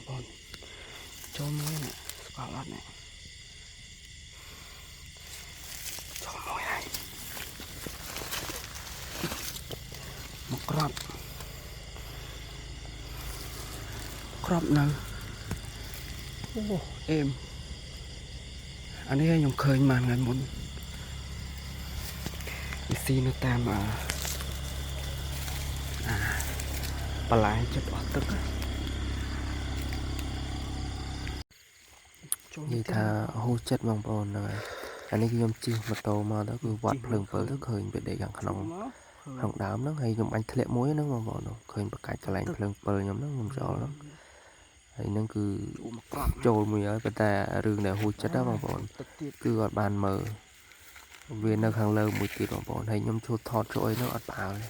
បងប្អូនចូលមួយនេះស្គាល់អត់នេះចូលមួយហើយមកក្របនៅអូអេមអានេះខ្ញុំឃើញបានថ្ងៃមុនវាស៊ីនៅតាមបន្លែចិត្តអស់ទឹកនិយាយថាហូរចិត្តបងប្អូនហ្នឹងហើយអានេះខ្ញុំជិះម៉ូតូមកទៅគឺវត្តភ្លើង7ទៅឃើញវាដេកខាងក្នុងដើមហ្នឹងហើយខ្ញុំបាញ់ធ្លាក់មួយហ្នឹងបងប្អូនឃើញបកាច់កន្លែងភ្លើង7ខ្ញុំហ្នឹងខ្ញុំចូលហ្នឹងហើយហ្នឹងគឺចូលមួយហើយប៉ុន្តែរឿងដែលហូរចិត្តណាបងប្អូនគឺអត់បានមើលវានៅខាងលើមួយទៀតបងប្អូនហើយខ្ញុំជួថតចូលអីហ្នឹងអត់ផ្អើលទេ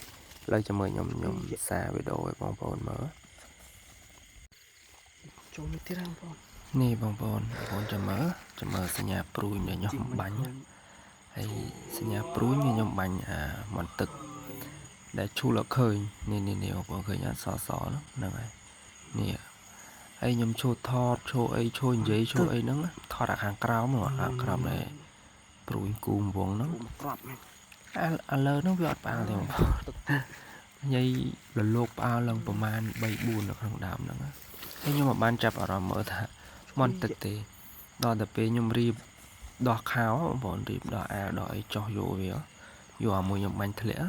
ឥឡូវចាំមើលខ្ញុំសារវីដេអូឲ្យបងប្អូនមើលចូលមួយទៀតបងប្អូននេះបងប្អូនចាំមើលសញ្ញាព្រួយដែលខ្ញុំបាញ់ហើយសញ្ញាព្រួយខ្ញុំបាញ់មន្តទឹកដែលឈូលអត់ឃើញនេះបងប្អូនឃើញអត់សហ្នឹងហើយនេះហើយខ្ញុំឈូថតឈូអីឈូនិយាយឈូអីហ្នឹងថតខាងក្រោមដែលព្រួយគូមវងហ្នឹងឥឡូវហ្នឹងវាអត់ផ្អើលទេបងប្អូននិយាយលលោកផ្អើលឡើងប្រហែល 3-4 នៅក្នុងដើមហ្នឹងហើយខ្ញុំមិនបានចាប់អារម្មណ៍មើលថាមន្តទឹកទេដល់តែពេលខ្ញុំរៀបដោះខោបងប្អូនរៀបដោះអាវដោះអីចោះយកវាយកអាមួយខ្ញុំបាញ់ធ្លាក់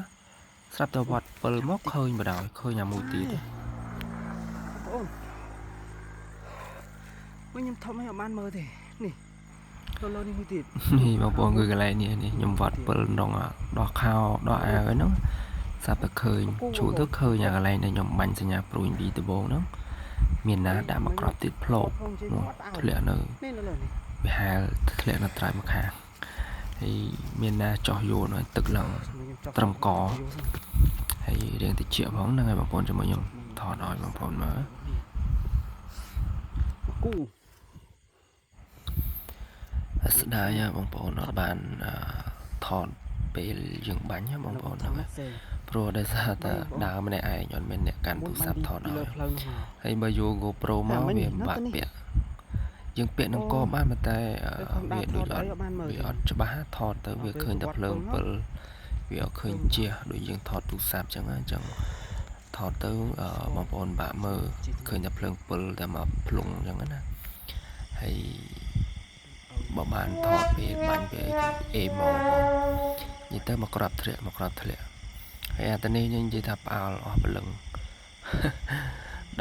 ស្រាប់តែវត្ត7មកឃើញបដ ாய் ឃើញអាមួយទៀតបងប្អូនខ្ញុំធំឲ្យអត់បានមើលទេនេះលោនេះមួយទៀតនេះបងប្អូនគឺកន្លែងនេះខ្ញុំវត្ត7ដងដោះខោដោះអាវហ្នឹងស្រាប់តែឃើញឈូទៅឃើញអាកន្លែងដែលខ្ញុំបាញ់សញ្ញាព្រួយពីដំបូងហ្នឹងមានណាដាក់មកក្របទៀតផ្លោកធ្លាក់នៅវាហាលធ្លាក់នៅត្រៃម្ខាងហើយមានណាចោះយោនឲ្យទឹកឡើងត្រឹមកហើយរៀងតិចផងហ្នឹងហើយបងប្អូនជាមួយខ្ញុំថតឲ្យបងប្អូនមើលគូស្ដាយបងប្អូនអត់បានថតពេលយើងបាញ់បងប្អូនហ្នឹងព្រោះដោយសារតែដើរម្នាក់ឯងអត់មានអ្នកកាន់ទូរស័ព្ទថតឲ្យហើយបើយក GoPro មកវាបាក់ពាក់យើងពាក់នឹងកបានតែវាដូចអត់ច្បាស់ថតទៅវាឃើញតែភ្លើង7វាអត់ឃើញជះដូចយើងថតទូរស័ព្ទអញ្ចឹងថតទៅបងប្អូនបាក់មើលឃើញតែភ្លើង7តែមកភ្លុងអញ្ចឹងណាហើយបើបានថតពេលបាញ់ពេលអេមកនិយាយទៅមកក្របធ្លាក់ហើយអាតនេះនិយាយថាផ្អើលអស់ព្រលឹង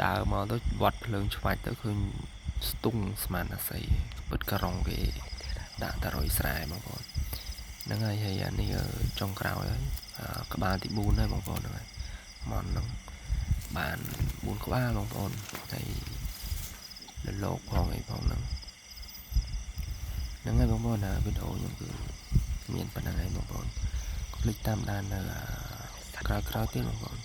ដើរមកទៅវត្តភ្លើងឆ្វាច់ទៅឃើញស្ទង់ស្មានអាស័យពិតការងគេដាក់តរយស្រែបងប្អូនហ្នឹងហើយអានេះចុងក្រោយហើយក្បាលទី4ហើយបងប្អូនហ្នឹងហើយមកហ្នឹងបាន4ក្បាលបងប្អូនហើយលលោកផងអីផងហ្នឹងហើយបងប្អូនវីដេអូខ្ញុំគឺមានប៉ុណ្្នឹងហើយបងប្អូនកុំភ្លេចតាមដាននៅក្រោយទៀតបងប្អូន